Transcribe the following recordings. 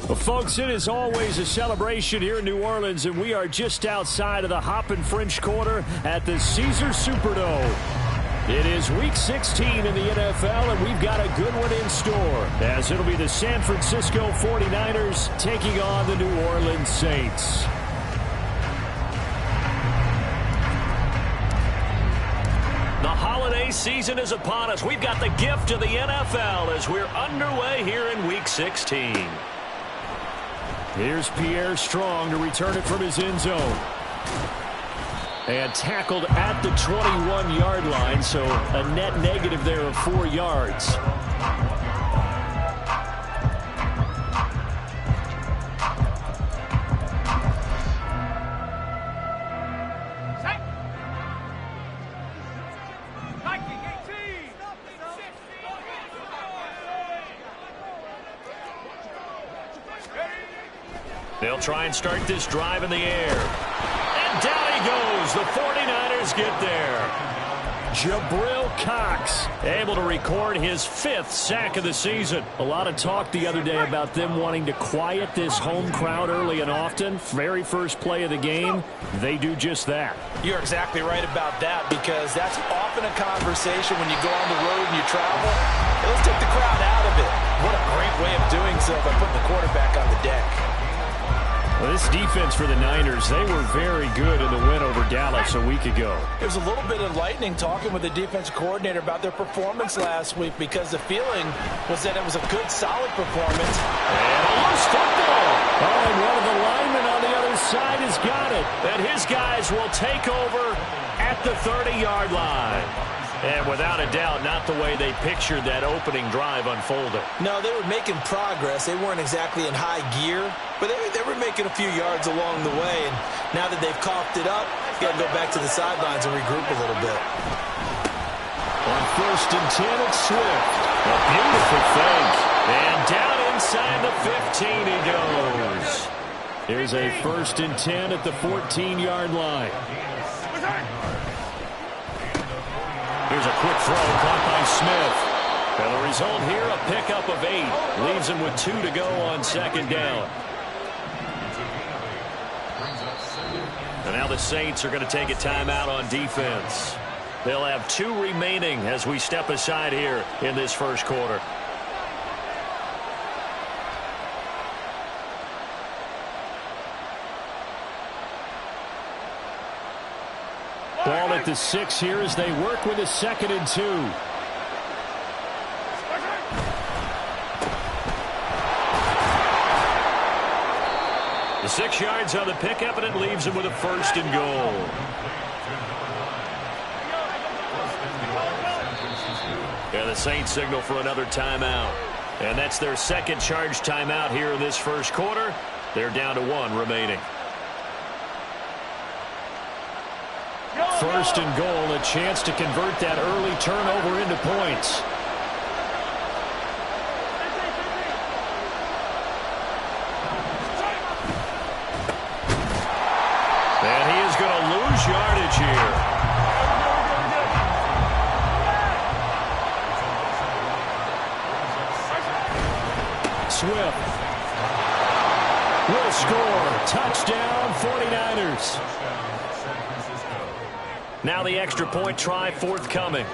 Well, folks, it is always a celebration here in New Orleans, and we are just outside of the Hoppin' French Quarter at the Caesars Superdome. It is Week 16 in the NFL, and we've got a good one in store, as it'll be the San Francisco 49ers taking on the New Orleans Saints. The holiday season is upon us. We've got the gift of the NFL as we're underway here in Week 16. Here's Pierre Strong to return it from his end zone. And tackled at the 21-yard line, so a net negative there of 4 yards. They'll try and start this drive in the air. And down he goes. The 49ers get there. Jabril Cox able to record his 5th sack of the season. A lot of talk the other day about them wanting to quiet this home crowd early and often. Very first play of the game, they do just that. You're exactly right about that, because that's often a conversation when you go on the road and you travel. Hey, let's take the crowd out of it. What a great way of doing so by putting the quarterback on the deck. Well, this defense for the Niners, they were very good in the win over Dallas a week ago. It was a little bit enlightening talking with the defensive coordinator about their performance last week, because the feeling was that it was a good, solid performance. And a loose football. Oh, and one of the linemen on the other side has got it. And his guys will take over at the 30-yard line. And without a doubt, not the way they pictured that opening drive unfolding. No, they were making progress. They weren't exactly in high gear, but they were making a few yards along the way. And now that they've coughed it up, you got to go back to the sidelines and regroup a little bit. On 1st and 10, it's Swift. A beautiful fake. And down inside the 15 he goes. Here's a 1st and 10 at the 14-yard line. Here's a quick throw caught by Smith. And the result here, a pickup of 8. Leaves him with 2 to go on 2nd down. And now the Saints are going to take a timeout on defense. They'll have 2 remaining as we step aside here in this first quarter. Ball at the 6 here as they work with a 2nd and 2. The 6 yards on the pickup, and it leaves him with a 1st and goal. And the Saints signal for another timeout. And that's their 2nd charged timeout here in this first quarter. They're down to 1 remaining. 1st and goal, a chance to convert that early turnover into points. And he is going to lose yardage here. Swift will score. Touchdown, 49ers. Now the extra point try forthcoming.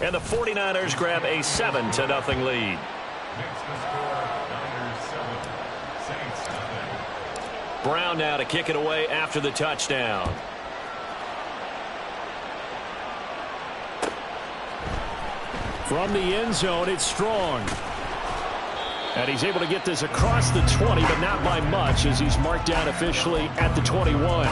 And the 49ers grab a 7-0 lead. Brown now to kick it away after the touchdown. From the end zone, it's Strong. And he's able to get this across the 20, but not by much, as he's marked down officially at the 21.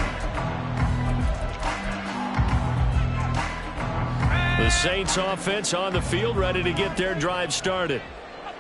The Saints offense on the field, ready to get their drive started.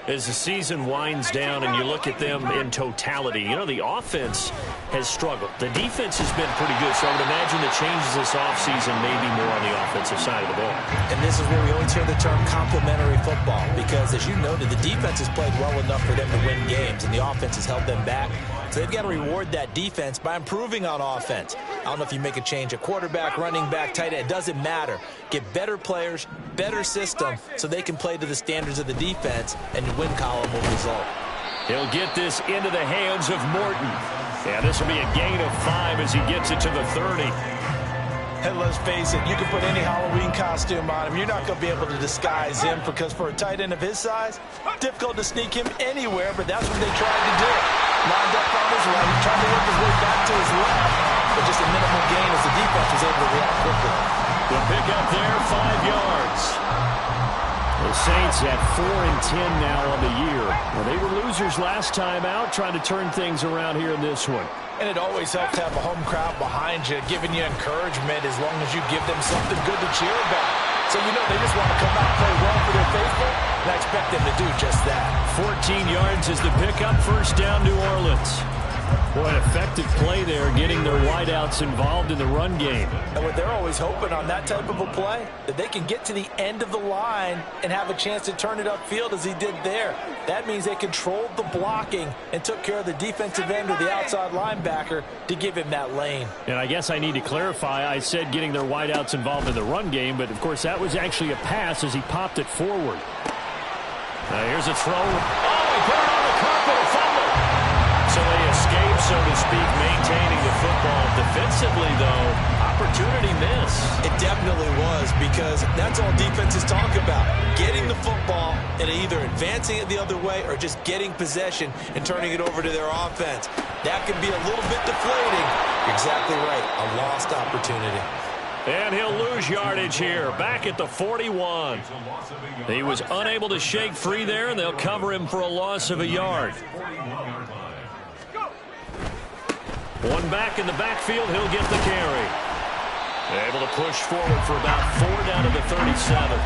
As the season winds down and you look at them in totality, you know, the offense has struggled. The defense has been pretty good, so I would imagine the changes this offseason may be more on the offensive side of the ball. And this is where we always hear the term complementary football, because, as you noted, the defense has played well enough for them to win games, and the offense has held them back. So they've got to reward that defense by improving on offense. I don't know if you make a change at quarterback, running back, tight end. It doesn't matter. Get better players, better system, so they can play to the standards of the defense, and the win column will result. He'll get this into the hands of Morton. Yeah, this will be a gain of 5 as he gets it to the 30. And let's face it, you can put any Halloween costume on him. You're not going to be able to disguise him because for a tight end of his size, difficult to sneak him anywhere, but that's what they tried to do. Lined up on his right, he tried to work his way back to his left, but just a minimal gain as the defense was able to react quickly. The pick up there, 5 yards. The Saints at 4-10 now on the year. Well, they were losers last time out, trying to turn things around here in this one. And it always helps to have a home crowd behind you, giving you encouragement as long as you give them something good to cheer about. So you know they just want to come out and play well for their faithful, and I expect them to do just that. 14 yards is the pickup, first down New Orleans. Boy, an effective play there, getting their wideouts involved in the run game. And what they're always hoping on that type of a play, that they can get to the end of the line and have a chance to turn it upfield as he did there. That means they controlled the blocking and took care of the defensive end or the outside linebacker to give him that lane. And I guess I need to clarify, I said getting their wideouts involved in the run game, but of course that was actually a pass as he popped it forward. Here's a throw. Oh, he put it on the carpet, a fumble. So they escape, so to speak, maintaining the football. Defensively, though, opportunity miss. It definitely was, because that's all defenses talk about. Getting the football and either advancing it the other way or just getting possession and turning it over to their offense. That can be a little bit deflating. You're exactly right. A lost opportunity. And he'll lose yardage here, back at the 41. He was unable to shake free there, and they'll cover him for a loss of a yard. One back in the backfield, he'll get the carry. Able to push forward for about 4 down to the 37.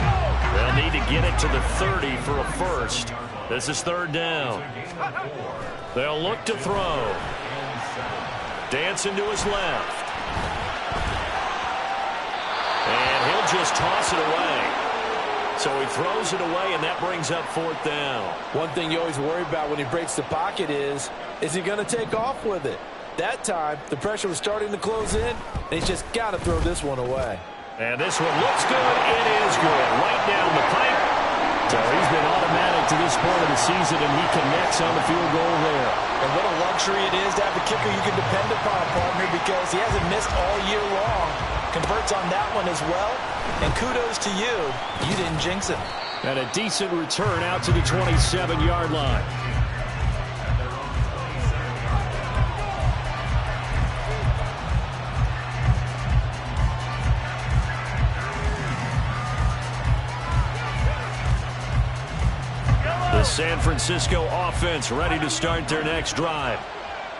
They'll need to get it to the 30 for a first. This is 3rd down. They'll look to throw. Dancing to his left. And he'll just toss it away. So he throws it away, and that brings up 4th down. One thing you always worry about when he breaks the pocket is he going to take off with it? That time, the pressure was starting to close in, and he's just got to throw this one away. And this one looks good. It is good. Right down the pipe. So he's been automatic to this point of the season, and he connects on the field goal there. And what a luxury it is to have a kicker you can depend upon, partner, because he hasn't missed all year long. Converts on that one as well. And kudos to you. You didn't jinx him. And a decent return out to the 27-yard line. The San Francisco offense ready to start their next drive.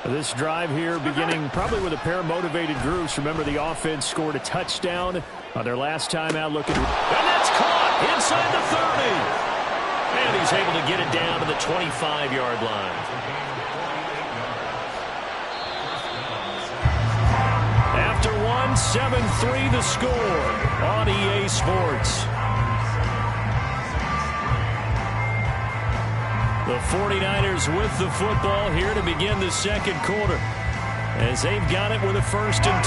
This drive here beginning probably with a pair of motivated groups. Remember, the offense scored a touchdown on their last time out looking. And that's caught inside the 30. And he's able to get it down to the 25-yard line. After one, 7-3 the score on EA Sports. The 49ers with the football here to begin the second quarter as they've got it with a 1st and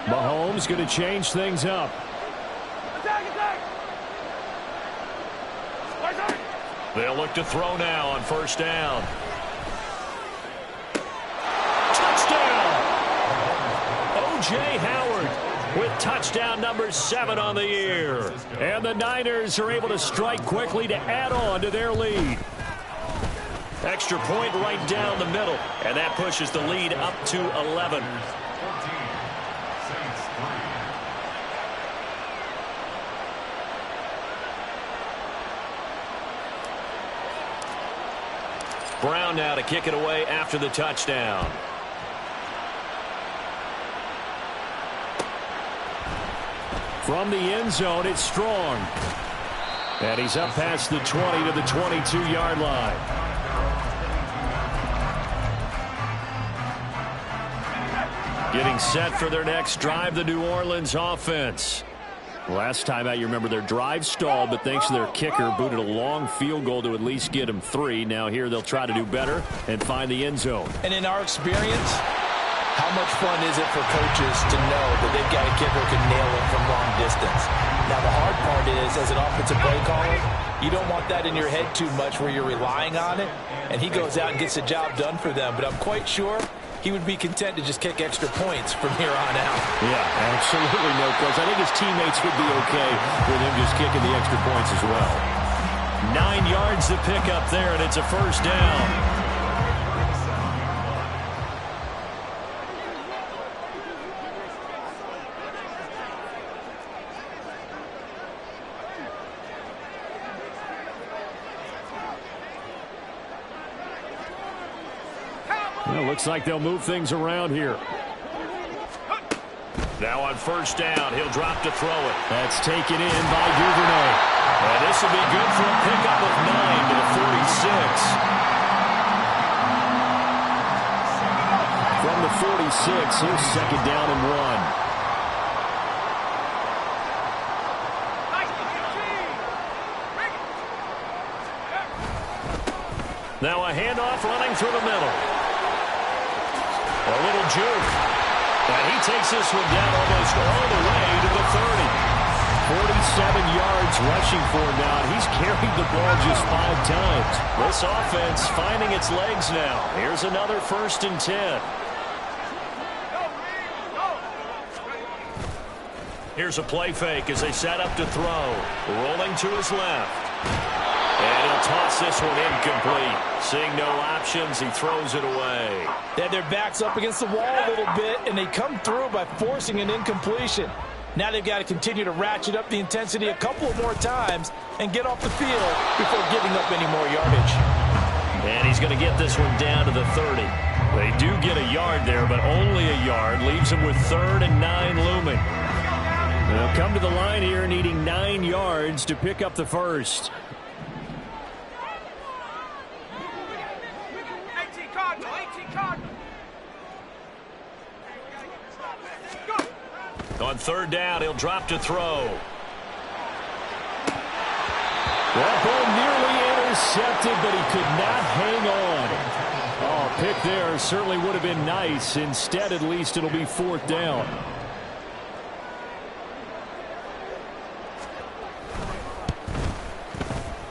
10. Mahomes going to change things up. They'll look to throw now on 1st down. Jay Howard with touchdown number 7 on the year. And the Niners are able to strike quickly to add on to their lead. Extra point right down the middle. And that pushes the lead up to 11. Brown now to kick it away after the touchdown. From the end zone, it's Strong. And he's up past the 20 to the 22-yard line. Getting set for their next drive, the New Orleans offense. Last time out, you remember their drive stalled, but thanks to their kicker, booted a long field goal to at least get them 3. Now here they'll try to do better and find the end zone. And in our experience, how much fun is it for coaches to know that they've got a kicker who can nail it from long distance? Now, the hard part is, as an offensive play caller, you don't want that in your head too much where you're relying on it, and he goes out and gets the job done for them. But I'm quite sure he would be content to just kick extra points from here on out. Yeah, absolutely no question. I think his teammates would be okay with him just kicking the extra points as well. 9 yards to pick up there, and it's a first down. Well, looks like they'll move things around here. Now on first down, he'll drop to throw it. That's taken in by Duvernay. And this will be good for a pickup of 9 to the 46. From the 46, here's second down and 1. Now a handoff running through the middle. A little juke. And he takes this one down almost all the way to the 30. 47 yards rushing for him now. He's carried the ball just 5 times. This offense finding its legs now. Here's another 1st and 10. Here's a play fake as they set up to throw. Rolling to his left. And he'll toss this one incomplete. Seeing no options, he throws it away. They had their backs up against the wall a little bit, and they come through by forcing an incompletion. Now they've got to continue to ratchet up the intensity a couple of more times and get off the field before giving up any more yardage. And he's going to get this one down to the 30. They do get a yard there, but only a yard. Leaves them with 3rd and 9 looming. They'll come to the line here needing 9 yards to pick up the first. On 3rd down, he'll drop to throw. That ball nearly intercepted, but he could not hang on. Oh, pick there certainly would have been nice. Instead, at least, it'll be 4th down.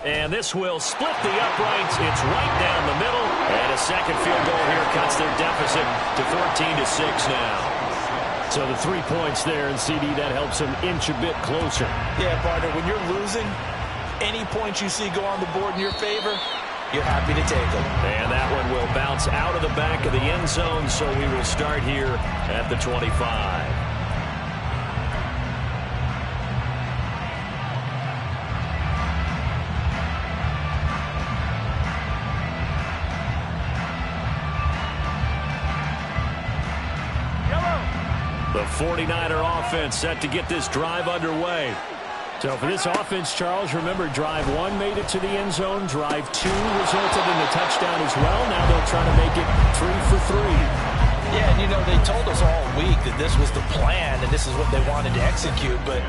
And this will split the uprights. It's right down the middle. And a second field goal here cuts their deficit to 14-6 now. So the 3 points there, and CD, that helps them inch a bit closer. Yeah, partner, when you're losing, any points you see go on the board in your favor, you're happy to take them. And that one will bounce out of the back of the end zone, so we will start here at the 25. The 49er offense set to get this drive underway. So for this offense, Charles, remember, drive 1 made it to the end zone. Drive 2 resulted in a touchdown as well. Now they'll try to make it 3 for 3. Yeah, and you know, they told us all week that this was the plan and this is what they wanted to execute, but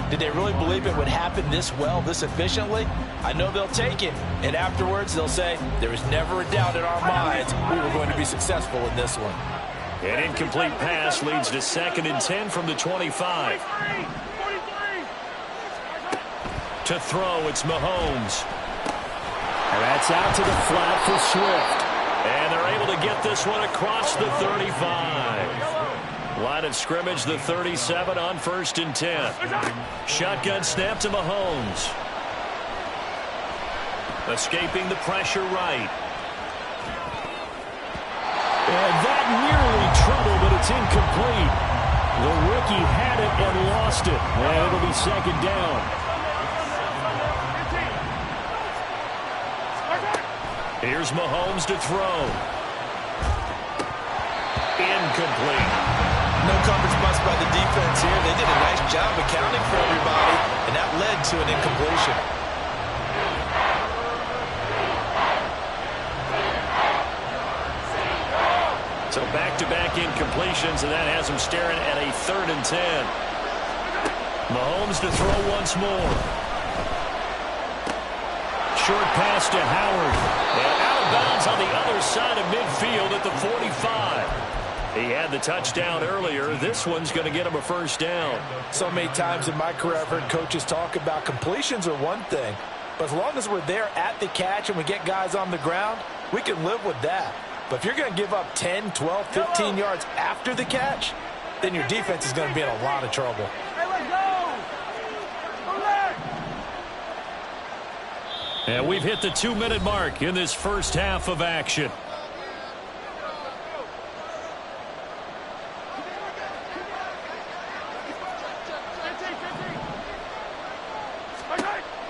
did they really believe it would happen this well, this efficiently? I know they'll take it, and afterwards they'll say, there was never a doubt in our minds we were going to be successful in this one. An incomplete pass leads to 2nd and 10 from the 25. To throw, it's Mahomes. And that's out to the flat for Swift. And they're able to get this one across the 35. Line of scrimmage, the 37 on 1st and 10. Shotgun snap to Mahomes. Escaping the pressure right. And that nearly trouble, but it's incomplete. The rookie had it and lost it. And it'll be 2nd down. Here's Mahomes to throw. Incomplete. No coverage bust by the defense here. They did a nice job accounting for everybody, and that led to an incompletion. So back-to-back incompletions, and that has him staring at a 3rd and 10. Mahomes to throw once more. Short pass to Howard. And out of bounds on the other side of midfield at the 45. He had the touchdown earlier. This one's going to get him a first down. So many times in my career I've heard coaches talk about completions are one thing. But as long as we're there at the catch and we get guys on the ground, we can live with that. But if you're going to give up 10, 12, 15 yards after the catch, then your defense is going to be in a lot of trouble. Hey, let's go! Go back! And we've hit the 2-minute mark in this first half of action.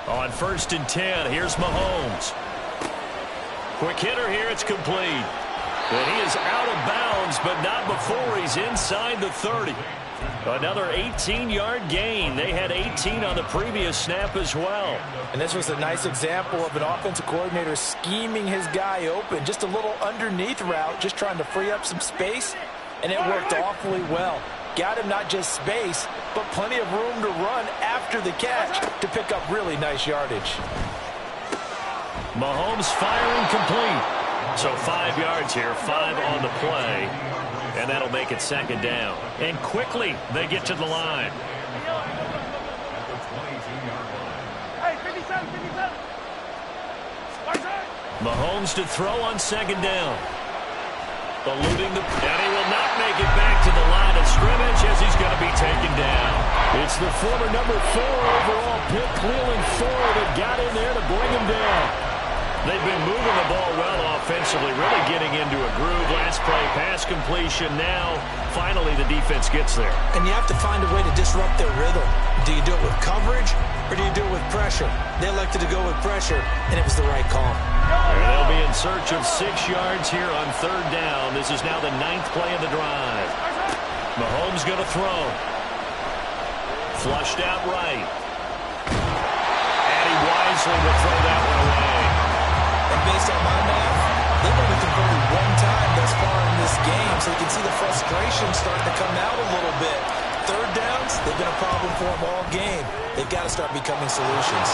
On 1st and 10, here's Mahomes. Quick hitter here, it's complete. And he is out of bounds, but not before he's inside the 30. Another 18-yard gain. They had 18 on the previous snap as well. And this was a nice example of an offensive coordinator scheming his guy open. Just a little underneath route, just trying to free up some space, and it worked awfully well. Got him not just space, but plenty of room to run after the catch to pick up really nice yardage. Mahomes firing complete. So 5 yards here, 5 on the play. And that'll make it 2nd down. And quickly, they get to the line. Hey, 57, 57. Mahomes to throw on 2nd down. Eluding the... And he will not make it back to the line of scrimmage as he's going to be taken down. It's the former number 4 overall pick, Cleveland Ford, that got in there to bring him down. They've been moving the ball well offensively, really getting into a groove. Last play, pass completion. Now, finally, the defense gets there. And you have to find a way to disrupt their rhythm. Do you do it with coverage, or do you do it with pressure? They elected to go with pressure, and it was the right call. And they'll be in search of 6 yards here on 3rd down. This is now the 9th play of the drive. Mahomes going to throw. Flushed out right. And he wisely will throw that one away. And based on my math, they've only converted 1 time thus far in this game, so you can see the frustration starting to come out a little bit. 3rd downs, they've been a problem for them all game. They've got to start becoming solutions.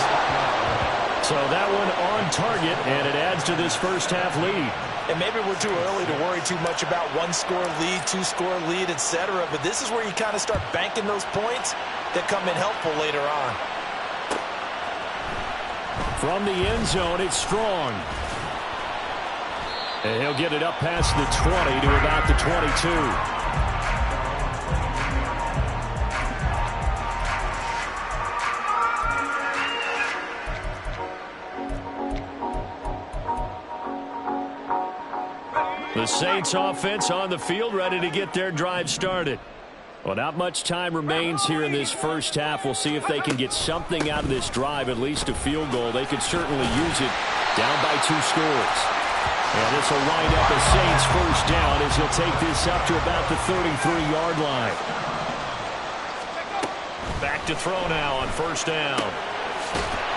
So that one on target, and it adds to this first half lead. And maybe we're too early to worry too much about 1-score lead, 2-score lead, etc. But this is where you kind of start banking those points that come in helpful later on. From the end zone, it's Strong. And he'll get it up past the 20 to about the 22. The Saints offense on the field, ready to get their drive started. Well, not much time remains here in this first half. We'll see if they can get something out of this drive, at least a field goal. They could certainly use it down by 2 scores. And this will wind up a Saints first down as he'll take this up to about the 33-yard line. Back to throw now on 1st down.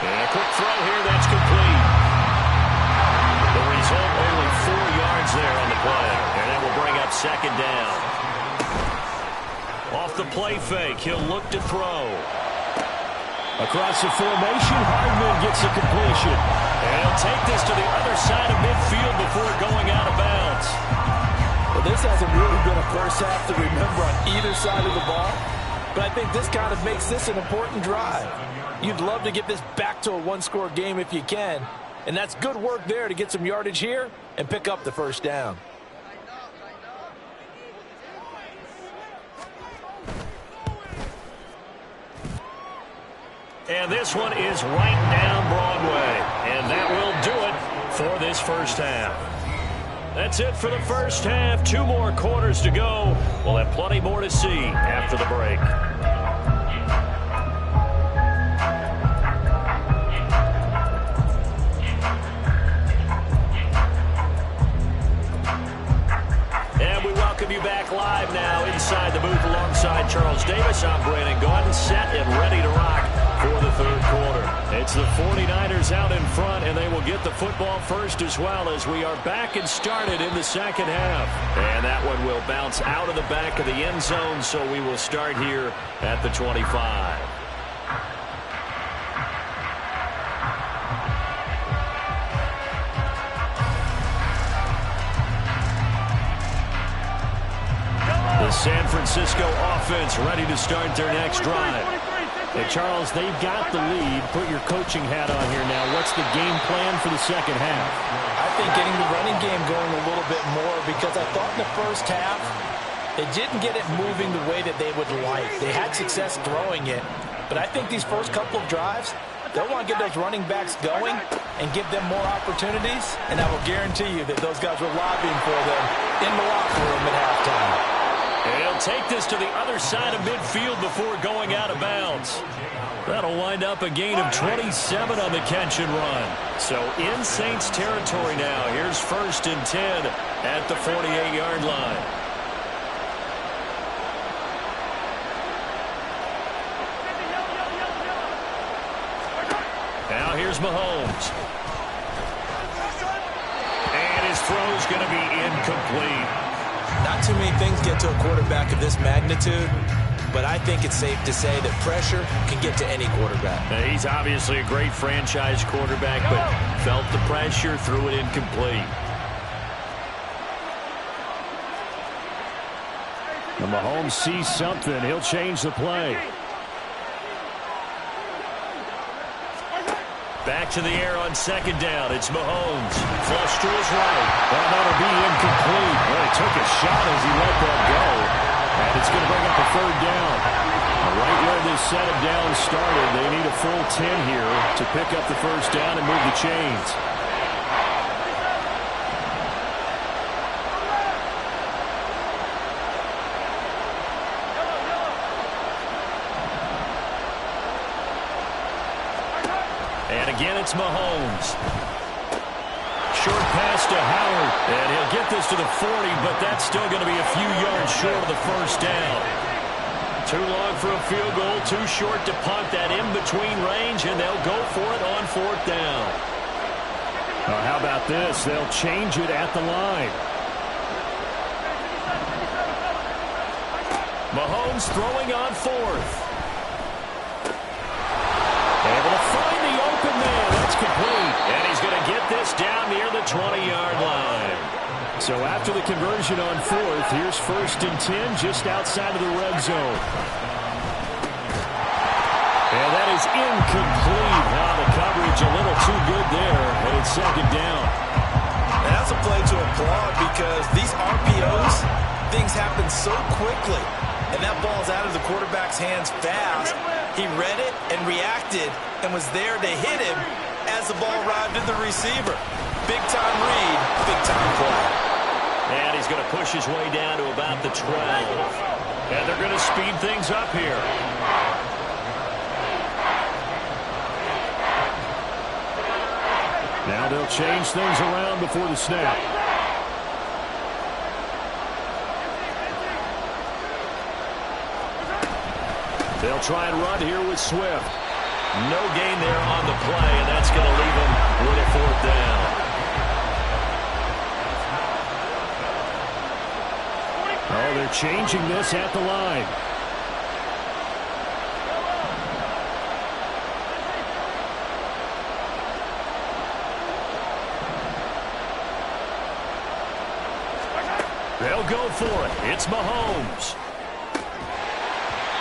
And a quick throw here, that's complete. The result, only 4 yards there on the play. And that will bring up 2nd down. Off the play fake, he'll look to throw. Across the formation, Hardman gets a completion. And he'll take this to the other side of midfield before going out of bounds. Well, this hasn't really been a first half to remember on either side of the ball. But I think this kind of makes this an important drive. You'd love to get this back to a 1-score game if you can. And that's good work there to get some yardage here and pick up the first down. And this one is right down Broadway. And that will do it for this first half. That's it for the first half. 2 more quarters to go. We'll have plenty more to see after the break. And we welcome you back live now inside the booth alongside Charles Davis. I'm Brandon Gaudin, set and ready to rock for the 3rd quarter. It's the 49ers out in front, and they will get the football first as well as we are back and started in the 2nd half. And that one will bounce out of the back of the end zone, so we will start here at the 25. San Francisco offense ready to start their next drive. Hey, Charles, they've got the lead. Put your coaching hat on here now. What's the game plan for the second half? I think getting the running game going a little bit more, because I thought in the first half they didn't get it moving the way that they would like. They had success throwing it, but I think these first couple of drives, they'll want to get those running backs going and give them more opportunities, and I will guarantee you that those guys were lobbying for them in the locker room at halftime. And he'll take this to the other side of midfield before going out of bounds. That'll wind up a gain of 27 on the catch and run. So in Saints territory now. Here's 1st and 10 at the 48-yard line. Now here's Mahomes. And his throw's going to be incomplete. Not too many things get to a quarterback of this magnitude, but I think it's safe to say that pressure can get to any quarterback. He's obviously a great franchise quarterback, but felt the pressure, threw it incomplete. And Mahomes sees something. He'll change the play. Back to the air on 2nd down. It's Mahomes. Flush to his right. And that'll be incomplete. Well, he took a shot as he let that go. And it's going to bring up a 3rd down. Right where this set of downs started, they need a full 10 here to pick up the 1st down and move the chains. And again, it's Mahomes. Short pass to Howard. And he'll get this to the 40, but that's still going to be a few yards short of the 1st down. Too long for a field goal, too short to punt that in-between range, and they'll go for it on 4th down. How about this? They'll change it at the line. Mahomes throwing on 4th. Able to find the open man. That's complete. And he's going to get this down near the 20-yard line. So after the conversion on 4th, here's 1st and 10 just outside of the red zone. And that is incomplete. The coverage a little too good there, and it's 2nd down. And that's a play to applaud, because these RPOs, things happen so quickly. And that ball's out of the quarterback's hands fast. He read it and reacted and was there to hit him as the ball arrived at the receiver. Big-time read, big-time play. And he's going to push his way down to about the 12. And they're going to speed things up here. Now they'll change things around before the snap. They'll try and run here with Swift. No gain there on the play, and that's going to leave them with a 4th down. Oh, they're changing this at the line. They'll go for it. It's Mahomes.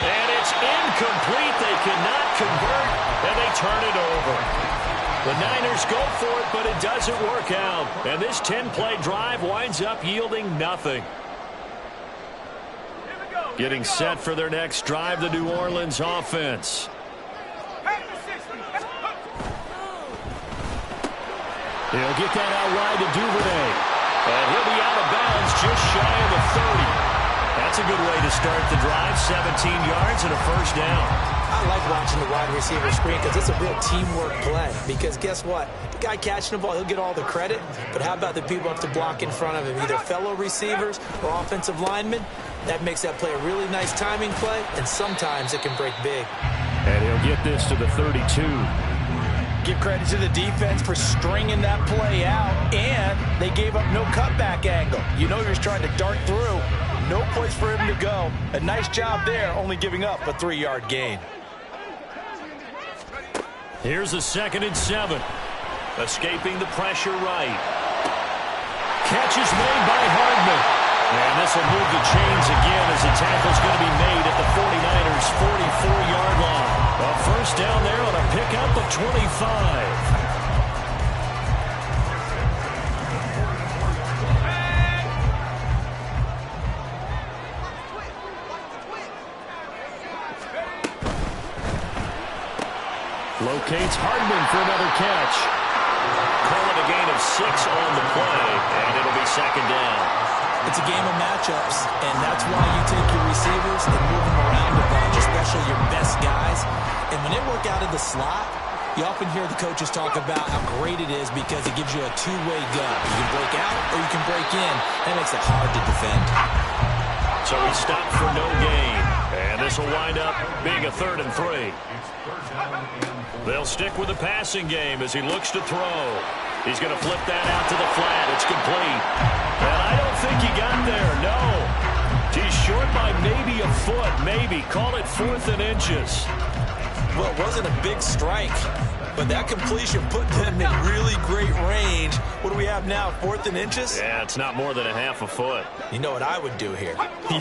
And it's incomplete. They cannot convert, and they turn it over. The Niners go for it, but it doesn't work out. And this 10-play drive winds up yielding nothing. Getting set for their next drive, the New Orleans offense. He'll get that out wide to Duvernay. And he'll be out of bounds just shy of the 30. That's a good way to start the drive. 17 yards and a 1st down. I like watching the wide receiver screen, because it's a real teamwork play. Because guess what? The guy catching the ball, he'll get all the credit. But how about the people up to block in front of him, either fellow receivers or offensive linemen? That makes that play a really nice timing play, and sometimes it can break big. And he'll get this to the 32. Give credit to the defense for stringing that play out, and they gave up no cutback angle. You know he was trying to dart through. No place for him to go. A nice job there, only giving up a 3-yard gain. Here's a 2nd and 7. Escaping the pressure right. Catch is made by Hardman. And this will move the chains again as the tackle's going to be made at the 49ers' 44-yard line. A first down there on a pickup of 25. Locates Hardman for another catch. Call it a gain of 6 on the play, and it'll be second down. It's a game of matchups, and that's why you take your receivers and move them around a bunch, especially your best guys. And when they work out of the slot, you often hear the coaches talk about how great it is because it gives you a two-way gun. You can break out or you can break in. That makes it hard to defend. So he stopped for no gain, and this will wind up being a 3rd and 3. They'll stick with the passing game as he looks to throw. He's going to flip that out to the flat. It's complete. And I don't think he got there, no. He's short by maybe a foot, maybe. Call it 4th and inches. Well, it wasn't a big strike, but that completion put them in really great range. What do we have now, 4th and inches? Yeah, it's not more than a half a foot. You know what I would do here?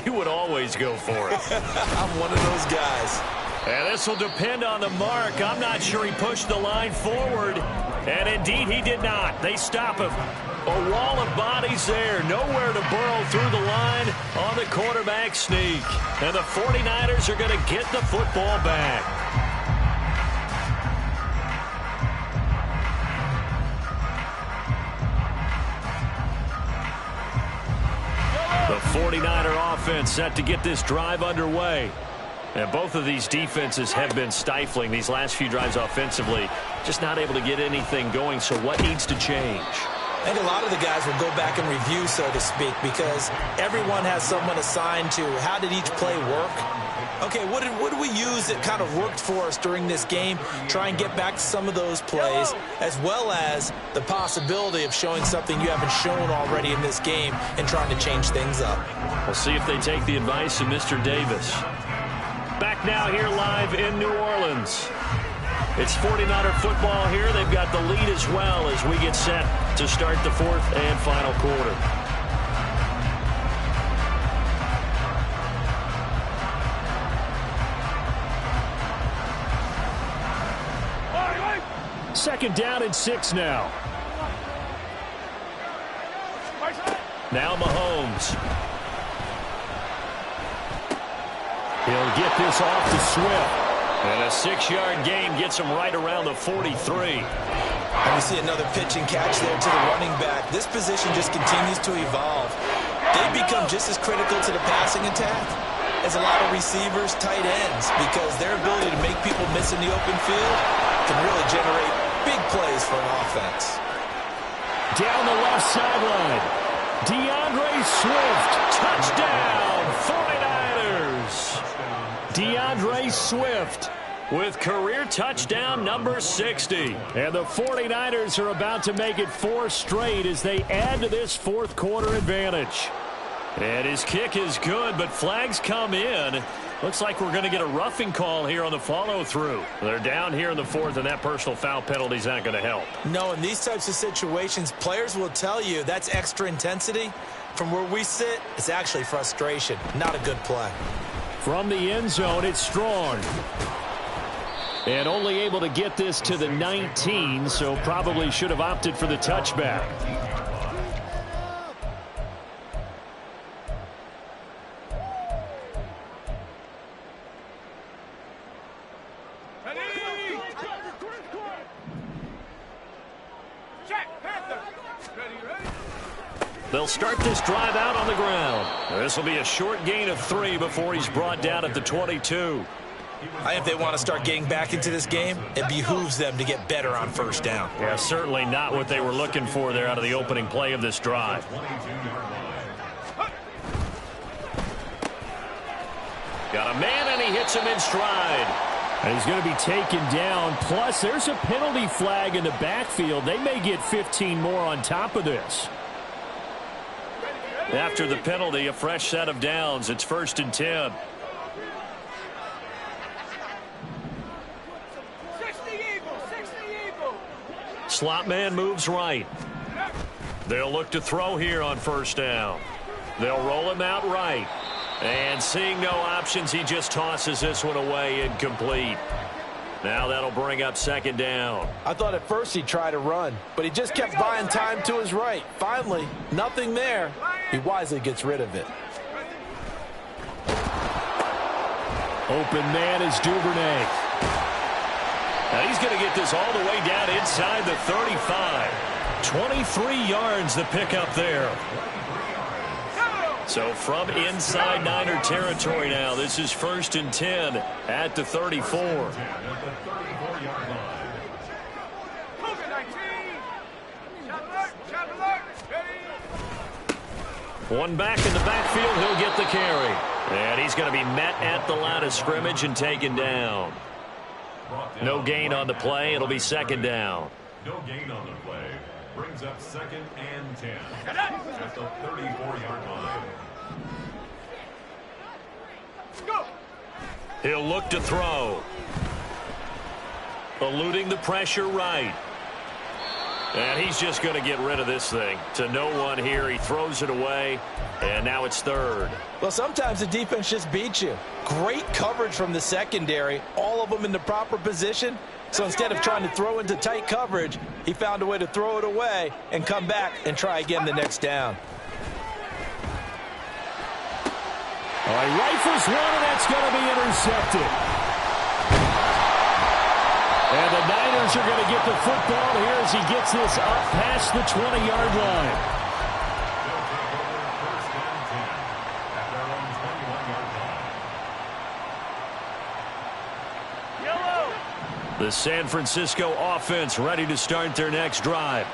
You would always go for it. I'm one of those guys. And this will depend on the mark. I'm not sure he pushed the line forward. And indeed, he did not. They stop him. A wall of bodies there. Nowhere to burrow through the line on the quarterback sneak. And the 49ers are going to get the football back. The 49er offense set to get this drive underway. And both of these defenses have been stifling these last few drives offensively. Just not able to get anything going, so what needs to change? I think a lot of the guys will go back and review, so to speak, because everyone has someone assigned to how did each play work. Okay, what did we use that kind of worked for us during this game? Try and get back to some of those plays, as well as the possibility of showing something you haven't shown already in this game and trying to change things up. We'll see if they take the advice of Mr. Davis. Back now here live in New Orleans. It's 49er football here. They've got the lead as well as we get set to start the 4th and final quarter. Second down and 6 now. Now Mahomes. He'll get this off to Swift. And a 6-yard gain gets him right around the 43. And we see another pitch and catch there to the running back. This position just continues to evolve. They become just as critical to the passing attack as a lot of receivers, tight ends, because their ability to make people miss in the open field can really generate big plays for an offense. Down the left sideline. DeAndre Swift, touchdown, 49ers. DeAndre Swift with career touchdown number 60. And the 49ers are about to make it 4 straight as they add to this 4th quarter advantage. And his kick is good, but flags come in. Looks like we're going to get a roughing call here on the follow-through. They're down here in the 4th, and that personal foul penalty is not going to help. No, in these types of situations, players will tell you that's extra intensity. From where we sit, it's actually frustration. Not a good play. From the end zone, it's Strong. And only able to get this to the 19, so probably should have opted for the touchback. They'll start this drive out on the ground. This will be a short gain of 3 before he's brought down at the 22. I think if they want to start getting back into this game, it behooves them to get better on first down. Yeah, certainly not what they were looking for there out of the opening play of this drive. Got a man, and he hits him in stride. And he's going to be taken down. Plus, there's a penalty flag in the backfield. They may get 15 more on top of this. After the penalty, a fresh set of downs. It's 1st and 10. 60 Eagles. Slot man moves right. They'll look to throw here on 1st down. They'll roll him out right. And seeing no options, he just tosses this one away incomplete. Now that'll bring up second down. I thought at first he'd try to run, but he just kept buying time to his right. Finally, nothing there. He wisely gets rid of it. Open man is Duvernay. Now he's going to get this all the way down inside the 35. 23 yards the pickup there. So from inside Niner territory now, this is 1st and 10 at the 34. One back in the backfield, he'll get the carry. And he's going to be met at the line of scrimmage and taken down. No gain on the play. It'll be second down. No gain on the play. Brings up 2nd and 10 at the 34-yard line. He'll look to throw. Eluding the pressure right. And he's just going to get rid of this thing. To no one here. He throws it away. And now it's 3rd. Well, sometimes the defense just beats you. Great coverage from the secondary. All of them in the proper position. So instead of trying to throw into tight coverage, he found a way to throw it away and come back and try again the next down. All right, rifles one, and that's going to be intercepted. And the Niners are going to get the football here as he gets this up past the 20-yard line. The San Francisco offense ready to start their next drive.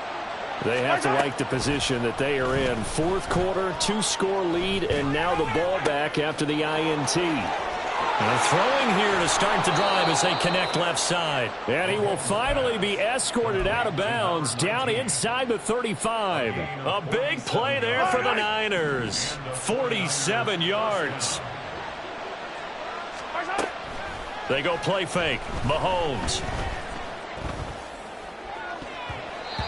They have to like the position that they are in. 4th quarter, 2-score lead, and now the ball back after the INT. And throwing here to start the drive as they connect left side. And he will finally be escorted out of bounds down inside the 35. A big play there for the Niners. 47 yards. They go play fake. Mahomes.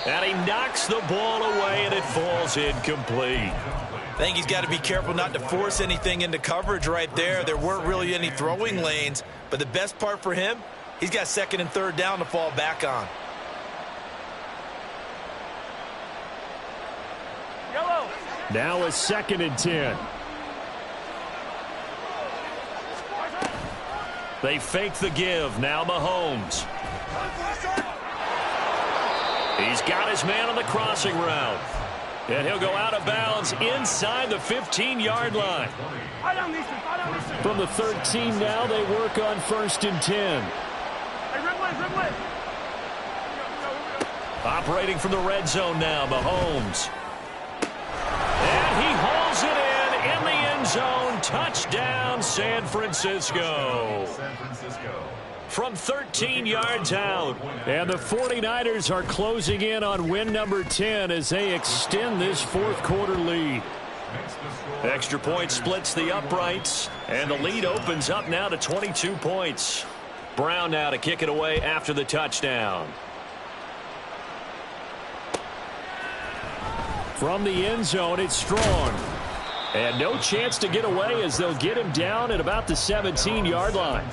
And he knocks the ball away, and it falls incomplete. I think he's got to be careful not to force anything into coverage right there. There weren't really any throwing lanes, but the best part for him, he's got 2nd and 3rd down to fall back on. Now a 2nd and 10. They fake the give. Now Mahomes. He's got his man on the crossing route. And he'll go out of bounds inside the 15-yard line. From the 13 now, they work on 1st and 10. Operating from the red zone now, Mahomes. And he hauls it in the end zone. Touchdown, San Francisco. From 13 yards out. And the 49ers are closing in on win number 10 as they extend this 4th quarter lead. Extra point splits the uprights, and the lead opens up now to 22 points. Brown now to kick it away after the touchdown. From the end zone, it's Strong. And no chance to get away as they'll get him down at about the 17-yard line.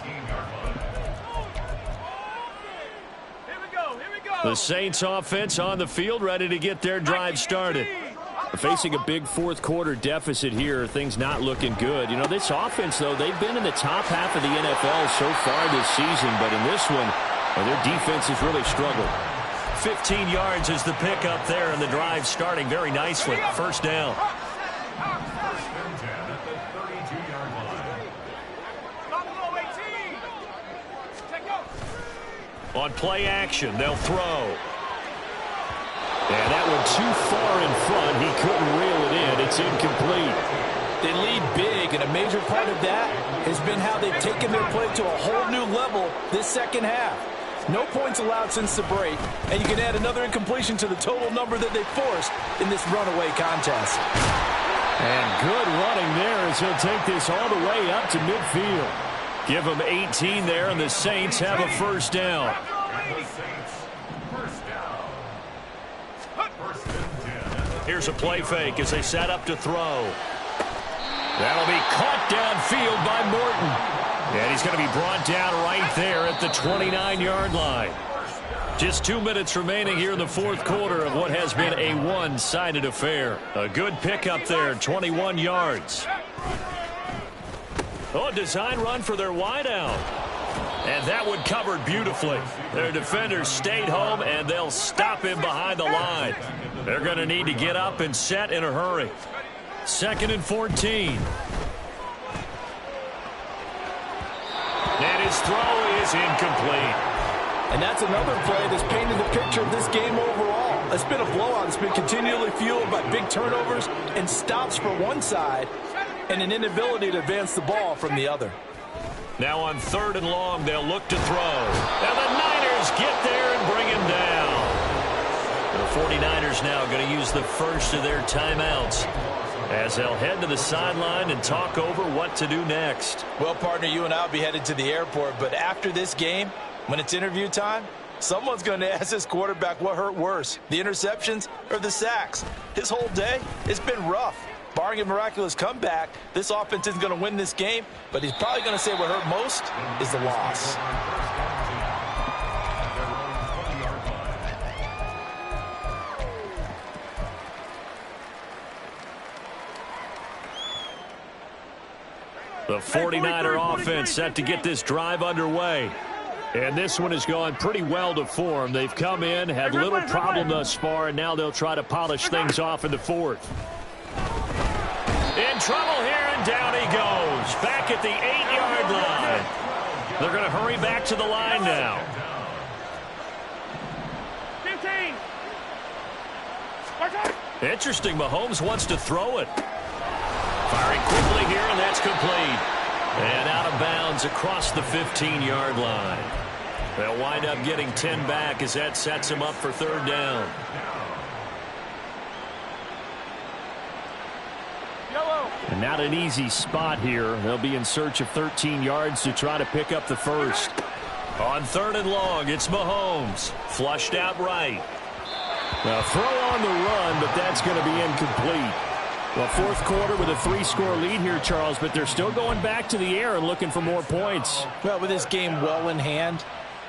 The Saints offense on the field ready to get their drive started. Facing a big 4th quarter deficit here, things not looking good. You know, this offense, though, they've been in the top half of the NFL so far this season, but in this one, their defense has really struggled. 15 yards is the pickup there, and the drive starting very nicely. 1st down. On play action, they'll throw. And that one too far in front. He couldn't reel it in. It's incomplete. They lead big, and a major part of that has been how they've taken their play to a whole new level this second half. No points allowed since the break, and you can add another incompletion to the total number that they forced in this runaway contest. And good running there as he'll take this all the way up to midfield. Give them 18 there, and the Saints have a 1st down. Here's a play fake as they set up to throw. That'll be caught downfield by Morton. And he's going to be brought down right there at the 29-yard line. Just 2 minutes remaining here in the fourth quarter of what has been a one-sided affair. A good pickup there, 21 yards. Oh, design run for their wideout. And that one covered beautifully. Their defenders stayed home, and they'll stop him behind the line. They're going to need to get up and set in a hurry. 2nd and 14. And his throw is incomplete. And that's another play that's painted the picture of this game overall. It's been a blowout. It's been continually fueled by big turnovers and stops for one side and an inability to advance the ball from the other. Now on 3rd and long, they'll look to throw. And the Niners get there and bring him down. The 49ers now going to use the first of their timeouts as they'll head to the sideline and talk over what to do next. Well, partner, you and I will be headed to the airport, but after this game, when it's interview time, someone's going to ask this quarterback what hurt worse, the interceptions or the sacks. His whole day, it's been rough. Barring a miraculous comeback, this offense isn't going to win this game, but he's probably going to say what hurt most is the loss. The 49er offense set to get this drive underway. And this one has gone pretty well to form. They've come in, had little problem thus far, and now they'll try to polish things off in the 4th. In trouble here, and down he goes. Back at the 8-yard line. They're going to hurry back to the line now. 15. Interesting, Mahomes wants to throw it. Firing quickly here, and that's complete. And out of bounds across the 15-yard line. They'll wind up getting 10 back as that sets him up for 3rd down. And not an easy spot here. They'll be in search of 13 yards to try to pick up the first. On 3rd and long, it's Mahomes. Flushed out right. Now throw on the run, but that's going to be incomplete. Well, 4th quarter with a 3-score lead here, Charles, but they're still going back to the air and looking for more points. Well, with this game well in hand,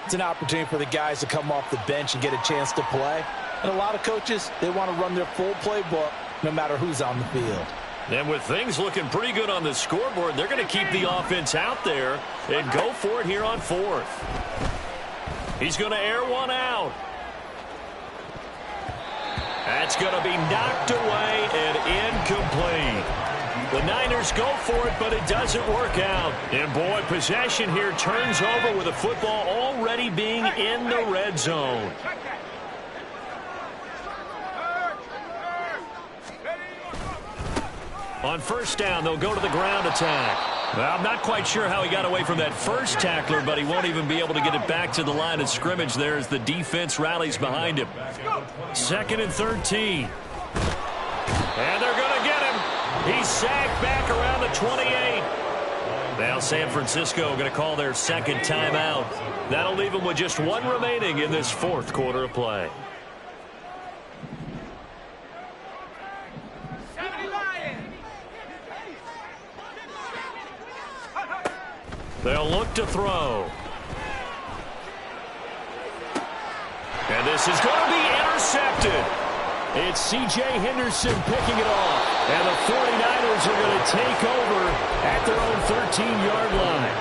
it's an opportunity for the guys to come off the bench and get a chance to play. And a lot of coaches, they want to run their full playbook no matter who's on the field. And with things looking pretty good on the scoreboard, they're going to keep the offense out there and go for it here on 4th. He's going to air one out. That's going to be knocked away and incomplete. The Niners go for it, but it doesn't work out. And, boy, possession here turns over with the football already being in the red zone. On 1st down, they'll go to the ground attack. Well, I'm not quite sure how he got away from that first tackler, but he won't even be able to get it back to the line of scrimmage there as the defense rallies behind him. 2nd and 13. And they're going to get him. He's sacked back around the 28. Now San Francisco going to call their 2nd timeout. That'll leave them with just 1 remaining in this 4th quarter of play. They'll look to throw. And this is going to be intercepted. It's C.J. Henderson picking it off. And the 49ers are going to take over at their own 13-yard line.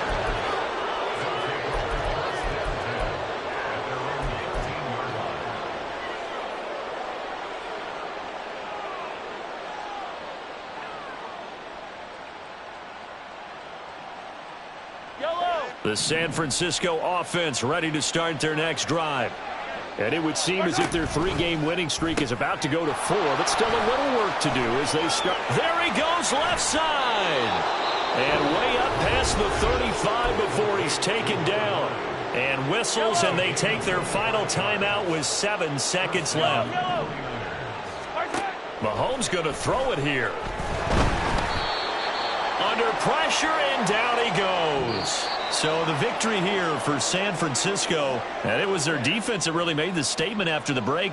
The San Francisco offense ready to start their next drive. And it would seem as if their 3-game winning streak is about to go to 4, but still a little work to do as they start. There he goes, left side. And way up past the 35 before he's taken down. And whistles, and they take their final timeout with 7 seconds left. Mahomes going to throw it here. Under pressure, and down he goes. So the victory here for San Francisco, and it was their defense that really made the statement after the break.